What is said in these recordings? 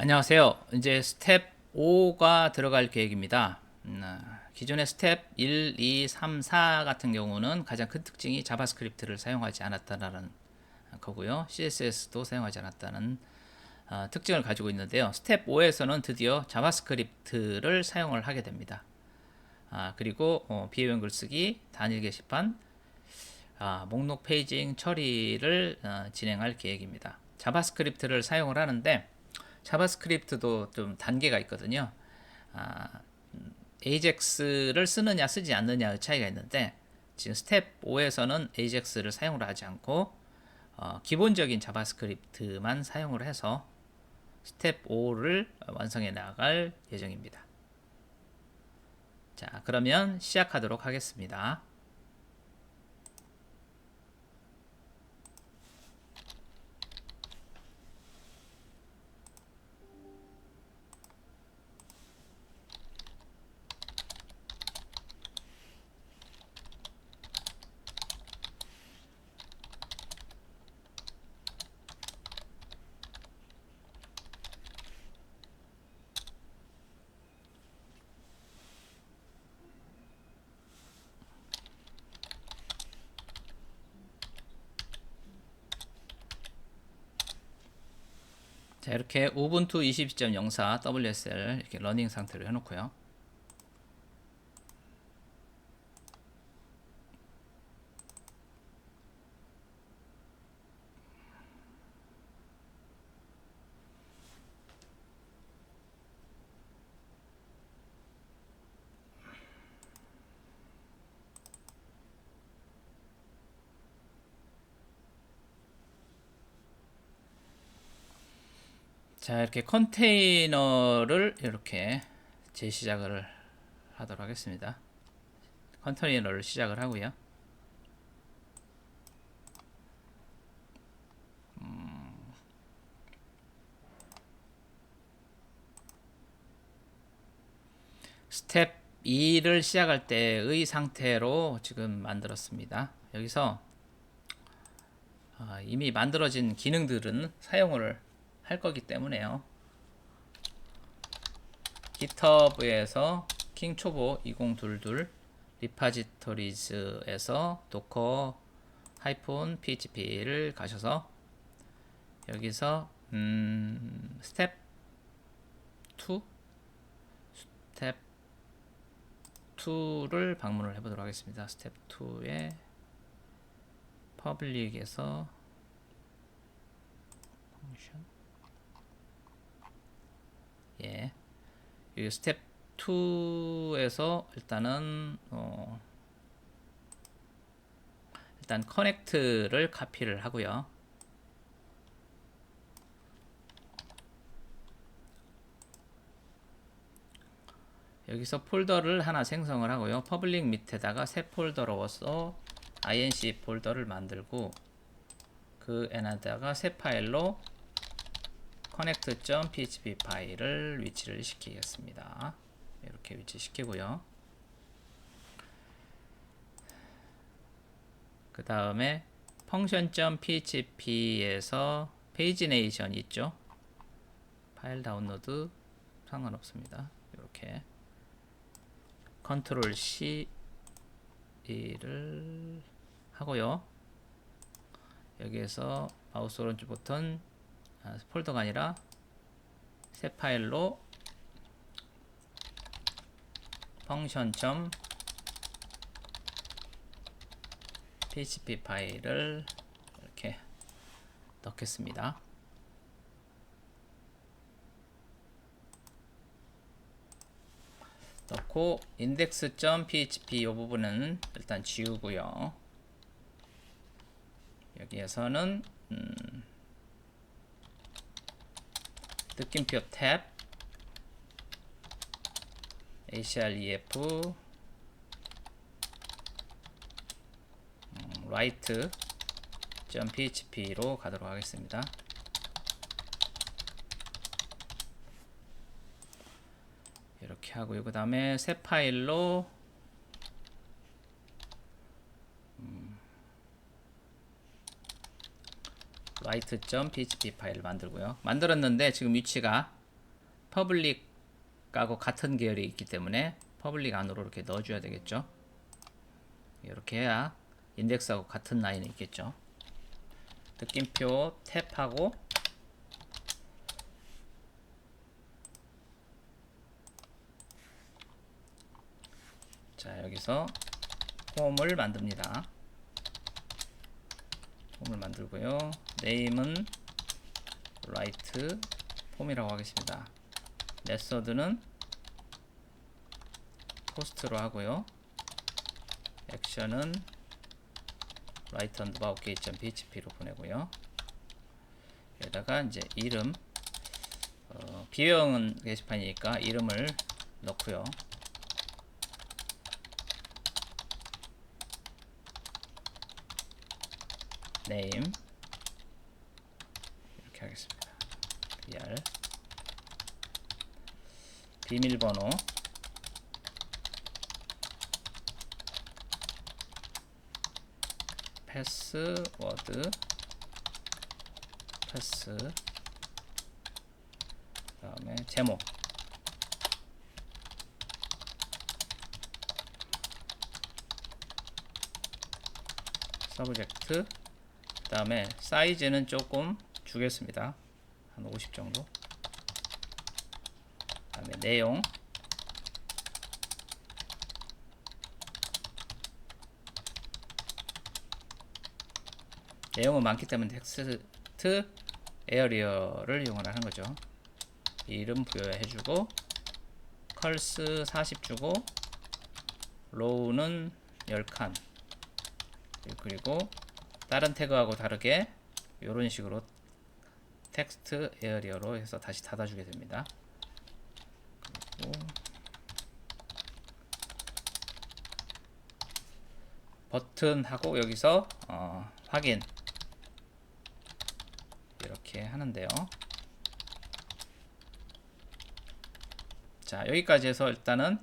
안녕하세요. 이제 스텝 5가 들어갈 계획입니다. 기존의 스텝 1, 2, 3, 4 같은 경우는 가장 큰 특징이 자바스크립트를 사용하지 않았다는 거고요. CSS도 사용하지 않았다는 특징을 가지고 있는데요. 스텝 5에서는 드디어 자바스크립트를 사용을 하게 됩니다. 그리고 비회원 글쓰기, 단일 게시판, 목록 페이징 처리를 진행할 계획입니다. 자바스크립트를 사용을 하는데 자바스크립트도 좀 단계가 있거든요. AJAX를 쓰느냐 쓰지 않느냐의 차이가 있는데 지금 스텝 5에서는 AJAX를 사용을 하지 않고 기본적인 자바스크립트만 사용을 해서 스텝 5를 완성해 나갈 예정입니다. 자, 그러면 시작하도록 하겠습니다. 자, 이렇게 우분투 22.04 WSL 이렇게 러닝 상태로 해놓고요. 자, 이렇게 컨테이너를 이렇게 재시작을 하도록 하겠습니다. 컨테이너를 시작을 하고요. 스텝 2를 시작할 때의 상태로 지금 만들었습니다. 여기서 이미 만들어진 기능들은 사용을 할 거기 때문에요. GitHub에서 킹초보 2022 리파지토리즈에서 도커 -php를 가셔서 여기서 스텝 2 스텝 2를 방문을 해보도록 하겠습니다. 스텝 2에 퍼블릭에서 펑션 여기 스텝 2에서 일단은 일단 커넥트를 카피를 하고요. 여기서 폴더를 하나 생성을 하고요. 퍼블릭 밑에다가 새 폴더로서 inc 폴더를 만들고 그 에다가 새 파일로 connect.php 파일을 위치를 시키겠습니다. 이렇게 위치시키고요. 그 다음에 function.php에서 페이지네이션 있죠. 파일 다운로드 상관없습니다. 이렇게 컨트롤 C를 하고요. 여기에서 마우스 오른쪽 버튼 폴더가 아니라 새 파일로 function.php 파일을 이렇게 넣겠습니다. 넣고 index.php 이 부분은 일단 지우고요. 여기에서는 느낌표 탭 href write.php로 가도록 하겠습니다. 이렇게 하고요. 그 다음에 새 파일로 write.php 파일을 만들고요. 만들었는데 지금 위치가 퍼블릭하고 같은 계열이 있기 때문에 퍼블릭 안으로 이렇게 넣어줘야 되겠죠. 이렇게 해야 인덱스하고 같은 라인이 있겠죠. 느낌표 탭하고 자, 여기서 폼을 만듭니다. 폼을 만들고요. 네임은 라이트 폼이라고 하겠습니다. 메서드는 포스트로 하고요. 액션은 라이트 언더바 ok.php로 보내고요. 여기다가 이제 이름, 비형 게시판이니까 이름을 넣고요. name 이렇게 하겠습니다. br 비밀번호 패스워드 패스 다음에 제목 서브젝트 그 다음에 사이즈는 조금 주겠습니다. 한 50 정도. 그 다음에 내용 내용은 많기 때문에 텍스트 에어리어를 이용을 하는 거죠. 이름 부여해주고 컬스 40 주고 로우는 10칸 그리고 다른 태그하고 다르게 이런 식으로 텍스트 에어리어로 해서 다시 닫아주게 됩니다. 그리고 버튼하고 여기서 확인 이렇게 하는데요. 자, 여기까지 해서 일단은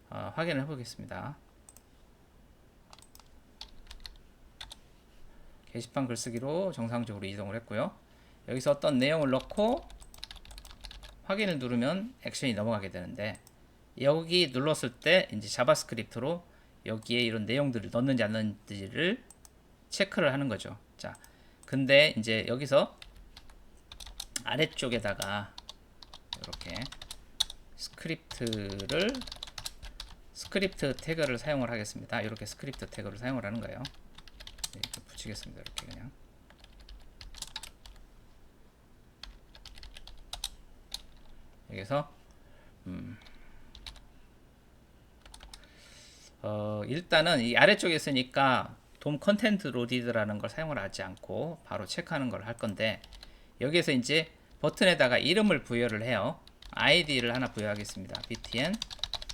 확인을 해보겠습니다. 게시판 글쓰기로 정상적으로 이동을 했고요. 여기서 어떤 내용을 넣고 확인을 누르면 액션이 넘어가게 되는데 여기 눌렀을 때 이제 자바스크립트로 여기에 이런 내용들을 넣는지 안 넣는지를 체크를 하는 거죠. 자, 근데 이제 여기서 아래쪽에다가 이렇게 스크립트 태그를 사용을 하겠습니다. 이렇게 스크립트 태그를 사용을 하는 거예요. 이렇게 붙이겠습니다. 이렇게 그냥. 여기서 일단은 이 아래쪽에 있으니까 돔 컨텐트 로디드라는 걸 사용을 하지 않고 바로 체크하는 걸 할 건데 여기에서 이제 버튼에다가 이름을 부여를 해요. 아이디를 하나 부여하겠습니다. btn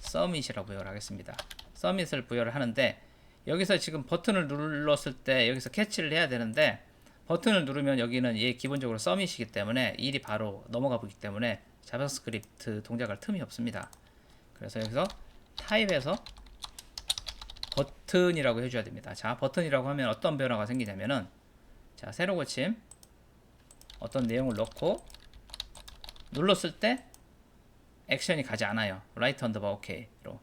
submit이라고 부여를 하겠습니다. submit을 부여를 하는데 여기서 지금 버튼을 눌렀을 때 여기서 캐치를 해야 되는데 버튼을 누르면 여기는 얘 기본적으로 submit이기 때문에 일이 바로 넘어가 보기 때문에 자바스크립트 동작할 틈이 없습니다. 그래서 여기서 타입에서 버튼이라고 해줘야 됩니다. 자, 버튼이라고 하면 어떤 변화가 생기냐면은 자, 새로 고침 어떤 내용을 넣고 눌렀을 때 액션이 가지 않아요. 라이트 언더바 OK로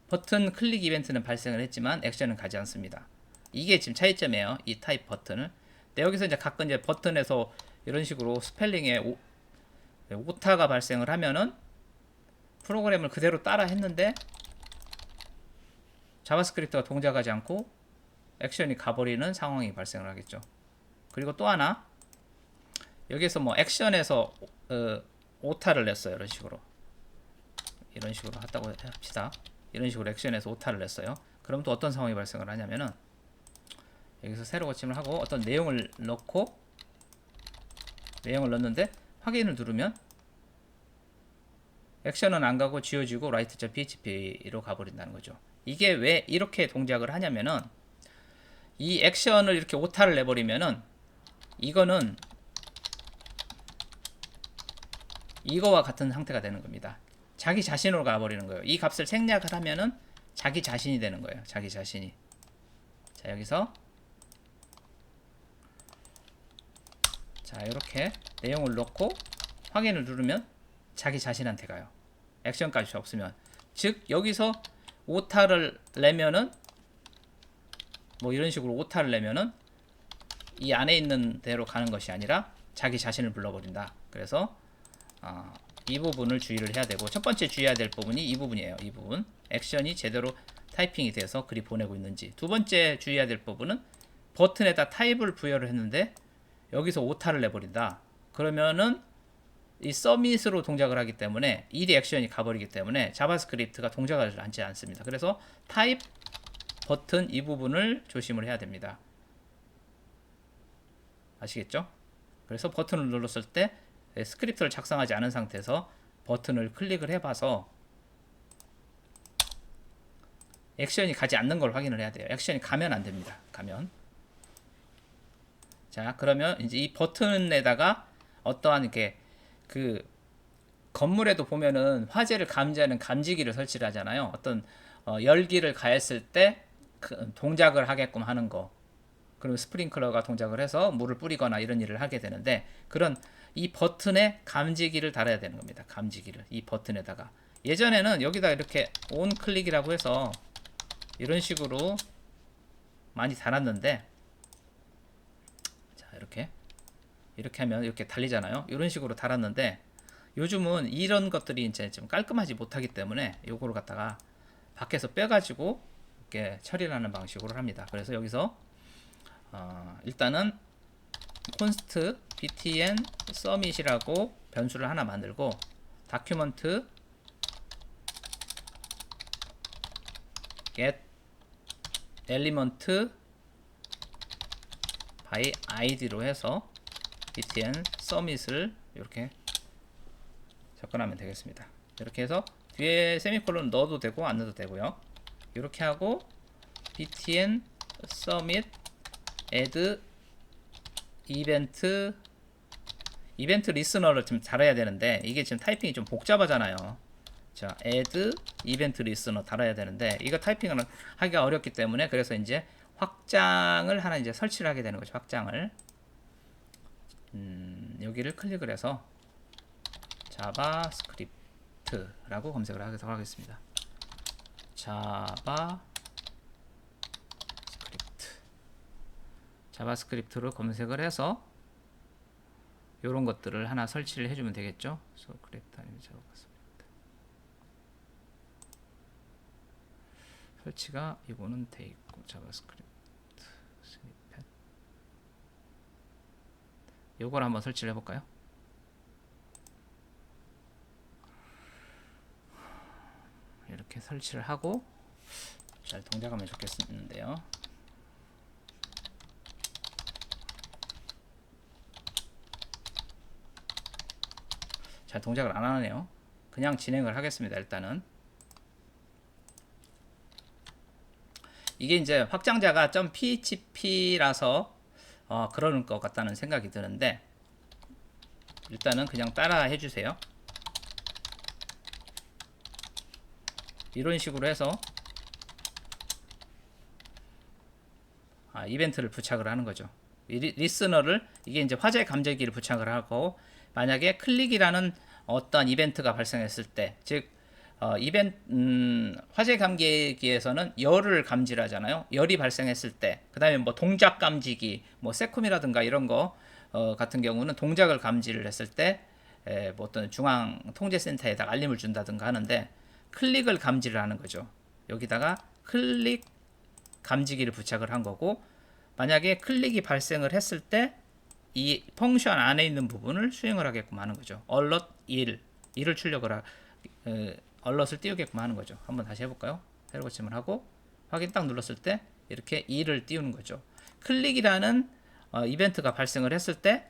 버튼 클릭 이벤트는 발생을 했지만 액션은 가지 않습니다. 이게 지금 차이점이에요. 이 타입 버튼을. 근데 여기서 이제 가끔 이제 버튼에서 이런 식으로 스펠링에 오타가 발생을 하면은 프로그램을 그대로 따라 했는데 자바스크립트가 동작하지 않고 액션이 가버리는 상황이 발생을 하겠죠. 그리고 또 하나 여기서 뭐 액션에서 오타를 냈어요. 이런 식으로 했다고 합시다. 이런 식으로 액션에서 오타를 냈어요. 그럼 또 어떤 상황이 발생을 하냐면은 여기서 새로 고침을 하고 어떤 내용을 넣고 내용을 넣는데 확인을 누르면 액션은 안 가고 지워지고 write.php로 가버린다는 거죠. 이게 왜 이렇게 동작을 하냐면은 이 액션을 이렇게 오타를 내버리면은 이거는 이거와 같은 상태가 되는 겁니다. 자기 자신으로 가버리는 거예요. 이 값을 생략을 하면은 자기 자신이 되는 거예요. 자기 자신이. 자, 여기서 자, 이렇게 내용을 넣고 확인을 누르면 자기 자신한테 가요. 액션값이 없으면. 즉 여기서 오타를 내면은 뭐 이런 식으로 오타를 내면은 이 안에 있는 대로 가는 것이 아니라 자기 자신을 불러버린다. 그래서 이 부분을 주의를 해야 되고, 첫 번째 주의해야 될 부분이 이 부분이에요. 이 부분. 액션이 제대로 타이핑이 돼서 글이 보내고 있는지. 두 번째 주의해야 될 부분은 버튼에다 타입을 부여를 했는데 여기서 오타를 내버린다. 그러면은 이 서밋으로 동작을 하기 때문에 이 리액션이 가버리기 때문에 자바스크립트가 동작을 하지 않습니다. 그래서 타입 버튼 이 부분을 조심을 해야 됩니다. 아시겠죠? 그래서 버튼을 눌렀을 때 스크립트를 작성하지 않은 상태에서 버튼을 클릭을 해봐서 액션이 가지 않는 걸 확인을 해야 돼요. 액션이 가면 안 됩니다. 가면. 자, 그러면 이제 이 버튼에다가 어떠한 이렇게 그 건물에도 보면은 화재를 감지하는 감지기를 설치를 하잖아요. 어떤 열기를 가했을 때 그 동작을 하게끔 하는 거. 그리고 스프링클러가 동작을 해서 물을 뿌리거나 이런 일을 하게 되는데, 그런 이 버튼에 감지기를 달아야 되는 겁니다. 감지기를 이 버튼에다가. 예전에는 여기다 이렇게 온 클릭이라고 해서 이런 식으로 많이 달았는데, 자 이렇게 하면 이렇게 달리잖아요. 이런 식으로 달았는데 요즘은 이런 것들이 이제 좀 깔끔하지 못하기 때문에 요거를 갖다가 밖에서 빼가지고 이렇게 처리를 하는 방식으로 합니다. 그래서 여기서 일단은 const btn summit이라고 변수를 하나 만들고, document get element by id로 해서 btn summit을 이렇게 접근하면 되겠습니다. 이렇게 해서 뒤에 세미콜론 넣어도 되고 안 넣어도 되고요. 이렇게 하고 btn submit add 이벤트 리스너를 좀 달아야 되는데, 이게 지금 타이핑이 좀 복잡하잖아요. 자, add 이벤트 리스너 달아야 되는데 이거 타이핑을 하기가 어렵기 때문에, 그래서 이제 확장을 하나 이제 설치를 하게 되는 거죠. 확장을 여기를 클릭을 해서 자바스크립트라고 검색을 하도록 하겠습니다. 자바스크립트로 검색을 해서 이런 것들을 하나 설치를 해주면 되겠죠. 스크립트 아니면 자바스크립트 설치가 이거는 돼 있고, 자바스크립트 스니펫 요걸 한번 설치를 해볼까요? 이렇게 설치를 하고 잘 동작하면 좋겠는데요. 잘 동작을 안 하네요. 그냥 진행을 하겠습니다. 일단은 이게 이제 확장자가 .php라서 그러는 것 같다는 생각이 드는데, 일단은 그냥 따라 해주세요. 이런 식으로 해서 이벤트를 부착을 하는 거죠. 리스너를, 이게 이제 화재 감지기를 부착을 하고, 만약에 클릭이라는 어떤 이벤트가 발생했을 때, 즉 화재 감지기에서는 열을 감지를 하잖아요. 열이 발생했을 때, 그 다음에 뭐 동작 감지기, 뭐 세콤이라든가 이런 거 같은 경우는 동작을 감지를 했을 때 뭐 어떤 중앙 통제센터에다가 알림을 준다든가 하는데, 클릭을 감지를 하는 거죠. 여기다가 클릭 감지기를 부착을 한 거고, 만약에 클릭이 발생을 했을 때 이 펑션 안에 있는 부분을 수행을 하게끔 하는 거죠. alert 1을 출력을 alert을 띄우게끔 하는 거죠. 한번 다시 해볼까요? 새로 고침을 하고 확인 딱 눌렀을 때 이렇게 1을 띄우는 거죠. 클릭이라는 이벤트가 발생을 했을 때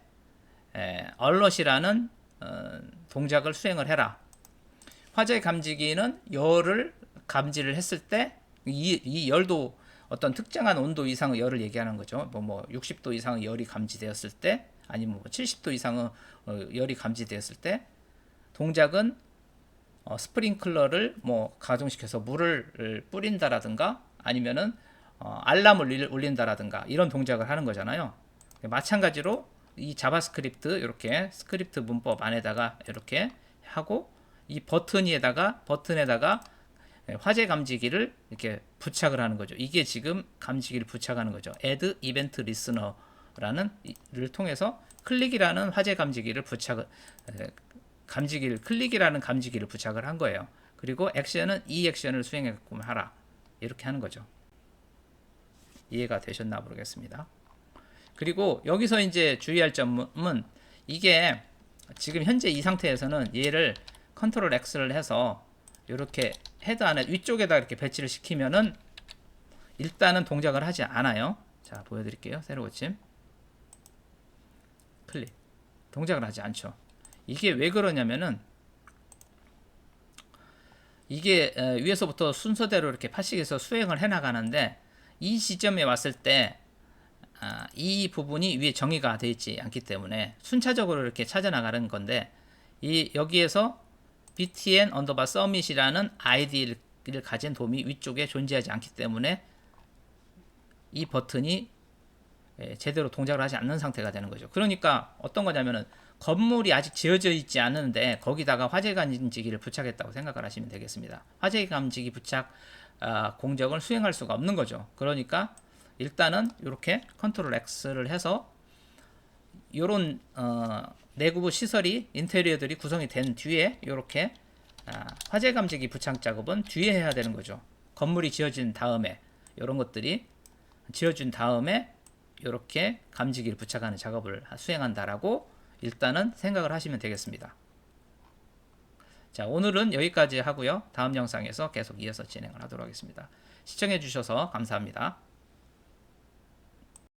alert이라는 동작을 수행을 해라. 화재 감지기는 열을 감지를 했을 때 이 열도 어떤 특정한 온도 이상의 열을 얘기하는 거죠. 뭐 60도 이상의 열이 감지되었을 때, 아니면 70도 이상의 열이 감지되었을 때, 동작은 스프링클러를 뭐 가동시켜서 물을 뿌린다라든가, 아니면은 알람을 울린다라든가 이런 동작을 하는 거잖아요. 마찬가지로 이 자바스크립트 이렇게 스크립트 문법 안에다가 이렇게 하고 이 버튼에다가 화재 감지기를 이렇게 부착을 하는 거죠. 이게 지금 감지기를 부착하는 거죠. Add Event Listener라는 를 통해서 클릭이라는 화재 감지기를 클릭이라는 감지기를 부착을 한 거예요. 그리고 액션은 이 액션을 수행하게끔 하라. 이렇게 하는 거죠. 이해가 되셨나 모르겠습니다. 그리고 여기서 이제 주의할 점은 이게 지금 현재 이 상태에서는 얘를 컨트롤 X를 해서 이렇게 헤드 안에 위쪽에다 이렇게 배치를 시키면은 일단은 동작을 하지 않아요. 자, 보여드릴게요. 새로 고침. 클릭. 동작을 하지 않죠. 이게 왜 그러냐면은 이게 위에서부터 순서대로 이렇게 파식에서 수행을 해 나가는데 이 시점에 왔을 때 이 부분이 위에 정의가 되어 있지 않기 때문에 순차적으로 이렇게 찾아 나가는 건데 여기에서 btn 언더바 서밋이라는 아이디를 가진 돔이 위쪽에 존재하지 않기 때문에 이 버튼이 제대로 동작을 하지 않는 상태가 되는 거죠. 그러니까 어떤 거냐면은 건물이 아직 지어져 있지 않은데 거기다가 화재 감지기를 부착했다고 생각을 하시면 되겠습니다. 화재 감지기 부착 공정을 수행할 수가 없는 거죠. 그러니까 일단은 이렇게 컨트롤 X를 해서 이런 내부부 시설이 인테리어들이 구성이 된 뒤에 이렇게 화재 감지기 부착 작업은 뒤에 해야 되는 거죠. 건물이 지어진 다음에 이런 것들이 지어준 다음에 이렇게 감지기를 부착하는 작업을 수행한다라고 일단은 생각을 하시면 되겠습니다. 자, 오늘은 여기까지 하고요. 다음 영상에서 계속 이어서 진행을 하도록 하겠습니다. 시청해 주셔서 감사합니다.